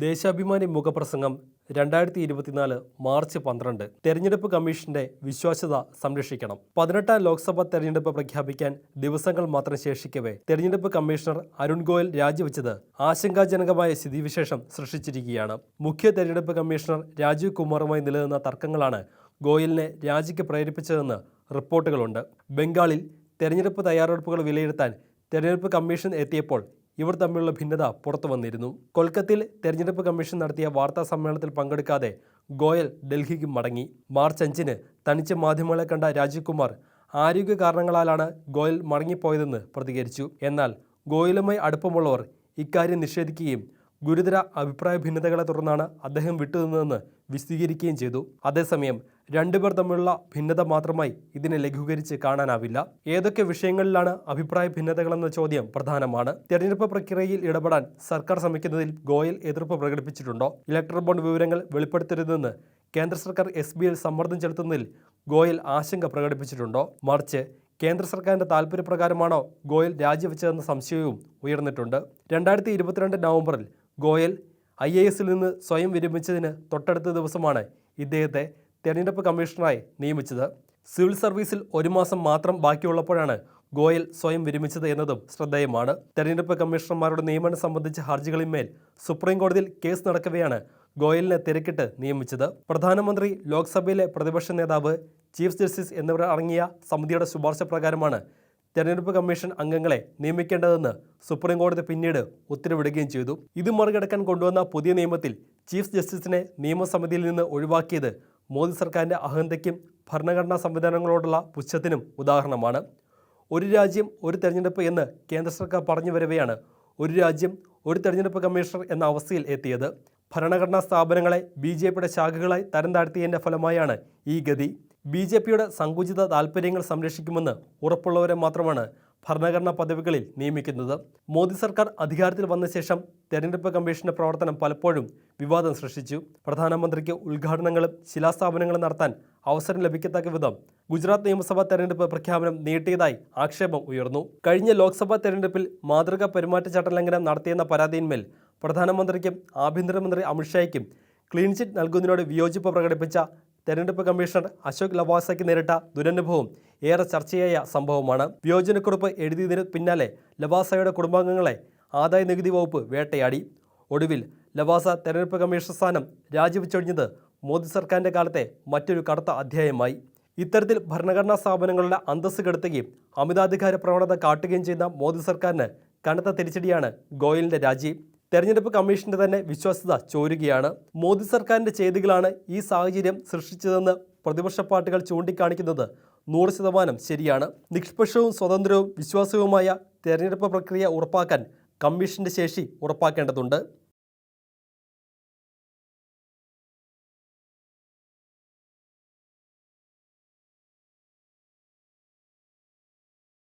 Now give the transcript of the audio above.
ദേശാഭിമാനി മുഖപ്രസംഗം 2024 മാർച്ച് 12. തെരഞ്ഞെടുപ്പ് കമ്മീഷന്റെ വിശ്വാസ്യത സംരക്ഷിക്കണം. 18ാം ലോക്സഭാ തെരഞ്ഞെടുപ്പ് പ്രഖ്യാപിക്കാൻ ദിവസങ്ങൾ മാത്രം ശേഷിക്കവേ തെരഞ്ഞെടുപ്പ് കമ്മീഷണർ അരുൺ ഗോയൽ രാജിവെച്ചത് ആശങ്കാജനകമായ സ്ഥിതിവിശേഷം സൃഷ്ടിച്ചിരിക്കുകയാണ്. മുഖ്യ തെരഞ്ഞെടുപ്പ് കമ്മീഷണർ രാജീവ് കുമാറുമായി നിലനിന്ന തർക്കങ്ങളാണ് ഗോയലിനെ രാജിക്ക് പ്രേരിപ്പിച്ചതെന്ന് റിപ്പോർട്ടുകളുണ്ട്. ബംഗാളിൽ തെരഞ്ഞെടുപ്പ് തയ്യാറെടുപ്പുകൾ വിലയിരുത്താൻ തെരഞ്ഞെടുപ്പ് കമ്മീഷൻ എത്തിയപ്പോൾ ഇവർ തമ്മിലുള്ള ഭിന്നത പുറത്തു വന്നിരുന്നു. കൊൽക്കത്തയിൽ തെരഞ്ഞെടുപ്പ് കമ്മീഷൻ നടത്തിയ വാർത്താ സമ്മേളനത്തിൽ പങ്കെടുക്കാതെ ഗോയൽ ഡൽഹിക്ക് മടങ്ങി. മാർച്ച് 5-ന് തനിച്ച് മാധ്യമങ്ങളെ കണ്ട രാജീവ് കുമാർ ആരോഗ്യ കാരണങ്ങളാലാണ് ഗോയൽ മടങ്ങിപ്പോയതെന്ന് പ്രതികരിച്ചു. എന്നാൽ ഗോയലുമായി അടുപ്പമുള്ളവർ ഇക്കാര്യം നിഷേധിക്കുകയും ഗുരുതര അഭിപ്രായ ഭിന്നതകളെ തുടർന്നാണ് അദ്ദേഹം വിട്ടുനിന്നതെന്ന് വിശദീകരിക്കുകയും ചെയ്തു. അതേസമയം രണ്ടുപേർ തമ്മിലുള്ള ഭിന്നത മാത്രമായി ഇതിനെ ലഘൂകരിച്ച് കാണാനാവില്ല. ഏതൊക്കെ വിഷയങ്ങളിലാണ് അഭിപ്രായ ഭിന്നതകളെന്ന ചോദ്യം പ്രധാനമാണ്. തെരഞ്ഞെടുപ്പ് പ്രക്രിയയിൽ ഇടപെടാൻ സർക്കാർ ശ്രമിക്കുന്നതിൽ ഗോയൽ എതിർപ്പ് പ്രകടിപ്പിച്ചിട്ടുണ്ടോ? ഇലക്ടറൽ ബോണ്ട് വിവരങ്ങൾ വെളിപ്പെടുത്തരുതെന്ന് കേന്ദ്ര സർക്കാർ SBIയിൽ സമ്മർദ്ദം ചെലുത്തുന്നതിൽ ഗോയൽ ആശങ്ക പ്രകടിപ്പിച്ചിട്ടുണ്ടോ? മറിച്ച് കേന്ദ്ര സർക്കാരിന്റെ താൽപര്യപ്രകാരമാണോ ഗോയൽ രാജിവെച്ചതെന്ന സംശയവും ഉയർന്നിട്ടുണ്ട്. 2022 നവംബറിൽ ഗോയൽ IASൽ നിന്ന് സ്വയം വിരമിച്ചതിന് തൊട്ടടുത്ത ദിവസമാണ് ഇദ്ദേഹത്തെ തെരഞ്ഞെടുപ്പ് കമ്മീഷണറായി നിയമിച്ചത്. സിവിൽ സർവീസിൽ 1 മാസം മാത്രം ബാക്കിയുള്ളപ്പോഴാണ് ഗോയൽ സ്വയം വിരമിച്ചത് എന്നതും ശ്രദ്ധേയമാണ്. തെരഞ്ഞെടുപ്പ് കമ്മീഷണർമാരുടെ നിയമനം സംബന്ധിച്ച ഹർജികളിന്മേൽ സുപ്രീം കോടതിയിൽ കേസ് നടക്കവെയാണ് ഗോയലിനെ തിരക്കിട്ട് നിയമിച്ചത്. പ്രധാനമന്ത്രി, ലോക്സഭയിലെ പ്രതിപക്ഷ നേതാവ്, ചീഫ് ജസ്റ്റിസ് എന്നിവർ അടങ്ങിയ സമിതിയുടെ ശുപാർശ പ്രകാരമാണ് തെരഞ്ഞെടുപ്പ് കമ്മീഷൻ അംഗങ്ങളെ നിയമിക്കേണ്ടതെന്ന് സുപ്രീം കോടതി പിന്നീട് ഉത്തരവിടുകയും ചെയ്തു. ഇത് മറികടക്കാൻ കൊണ്ടുവന്ന പുതിയ നിയമത്തിൽ ചീഫ് ജസ്റ്റിസിനെ നിയമസമിതിയിൽ നിന്ന് ഒഴിവാക്കിയത് മോദി സർക്കാരിൻ്റെ അഹന്തയ്ക്കും ഭരണഘടനാ സംവിധാനങ്ങളോടുള്ള പുച്ഛത്തിനും ഉദാഹരണമാണ്. ഒരു രാജ്യം ഒരു തെരഞ്ഞെടുപ്പ് എന്ന് കേന്ദ്ര സർക്കാർ പറഞ്ഞു വരവെയാണ് ഒരു രാജ്യം ഒരു തെരഞ്ഞെടുപ്പ് കമ്മീഷണർ എന്ന അവസ്ഥയിൽ എത്തിയത്. ഭരണഘടനാ സ്ഥാപനങ്ങളെ BJPയുടെ ശാഖകളായി തരം താഴ്ത്തിയതിൻ്റെ ഫലമായാണ് ഈ ഗതി. BJPയുടെ സങ്കുചിത താൽപ്പര്യങ്ങൾ സംരക്ഷിക്കുമെന്ന് ഉറപ്പുള്ളവരെ മാത്രമാണ് ഭരണഘടനാ പദവികളിൽ നിയമിക്കുന്നത്. മോദി സർക്കാർ അധികാരത്തിൽ വന്ന ശേഷം തെരഞ്ഞെടുപ്പ് കമ്മീഷന്റെ പ്രവർത്തനം പലപ്പോഴും വിവാദം സൃഷ്ടിച്ചു. പ്രധാനമന്ത്രിക്ക് ഉദ്ഘാടനങ്ങളും ശിലാസ്ഥാപനങ്ങളും നടത്താൻ അവസരം ലഭിക്കത്തക്ക വിധം ഗുജറാത്ത് നിയമസഭാ തെരഞ്ഞെടുപ്പ് പ്രഖ്യാപനം നീട്ടിയതായി ആക്ഷേപം ഉയർന്നു. കഴിഞ്ഞ ലോക്സഭാ തെരഞ്ഞെടുപ്പിൽ മാതൃകാ പെരുമാറ്റച്ചട്ട ലംഘനം നടത്തിയെന്ന പരാതിയിന്മേൽ പ്രധാനമന്ത്രിക്കും ആഭ്യന്തരമന്ത്രി അമിത്ഷായ്ക്കും ക്ലീൻ ചിറ്റ് നൽകുന്നതിനോട് വിയോജിപ്പ് പ്രകടിപ്പിച്ച തെരഞ്ഞെടുപ്പ് കമ്മീഷണർ അശോക് ലവാസയ്ക്ക് നേരിട്ട ദുരനുഭവം ഏറെ ചർച്ചയായ സംഭവമാണ്. വിയോജനക്കുറിപ്പ് എഴുതിയതിന് പിന്നാലെ ലവാസയുടെ കുടുംബാംഗങ്ങളെ ആദായ നികുതി വകുപ്പ് വേട്ടയാടി. ഒടുവിൽ ലവാസ തെരഞ്ഞെടുപ്പ് കമ്മീഷണർ സ്ഥാനം രാജിവെച്ചൊഴിഞ്ഞത് മോദി സർക്കാരിൻ്റെ കാലത്തെ മറ്റൊരു കടുത്ത അധ്യായമായി. ഇത്തരത്തിൽ ഭരണഘടനാ സ്ഥാപനങ്ങളുടെ അന്തസ്സ് കെടുത്തുകയും അമിതാധികാര പ്രവണത കാട്ടുകയും ചെയ്യുന്ന മോദി സർക്കാരിന് കനത്ത തിരിച്ചടിയാണ് ഗോയലിൻ്റെ രാജി. തെരഞ്ഞെടുപ്പ് കമ്മീഷന്റെ തന്നെ വിശ്വാസ്യത ചോരുകയാണ്. മോദി സർക്കാരിൻ്റെ ചെയ്തികളാണ് ഈ സാഹചര്യം സൃഷ്ടിച്ചതെന്ന് പ്രതിപക്ഷ പാർട്ടികൾ ചൂണ്ടിക്കാണിക്കുന്നത് 100% ശരിയാണ്. നിഷ്പക്ഷവും സ്വതന്ത്രവും വിശ്വാസവുമായ തെരഞ്ഞെടുപ്പ് പ്രക്രിയ ഉറപ്പാക്കാൻ കമ്മീഷന്റെ ശേഷി ഉറപ്പാക്കേണ്ടതുണ്ട്.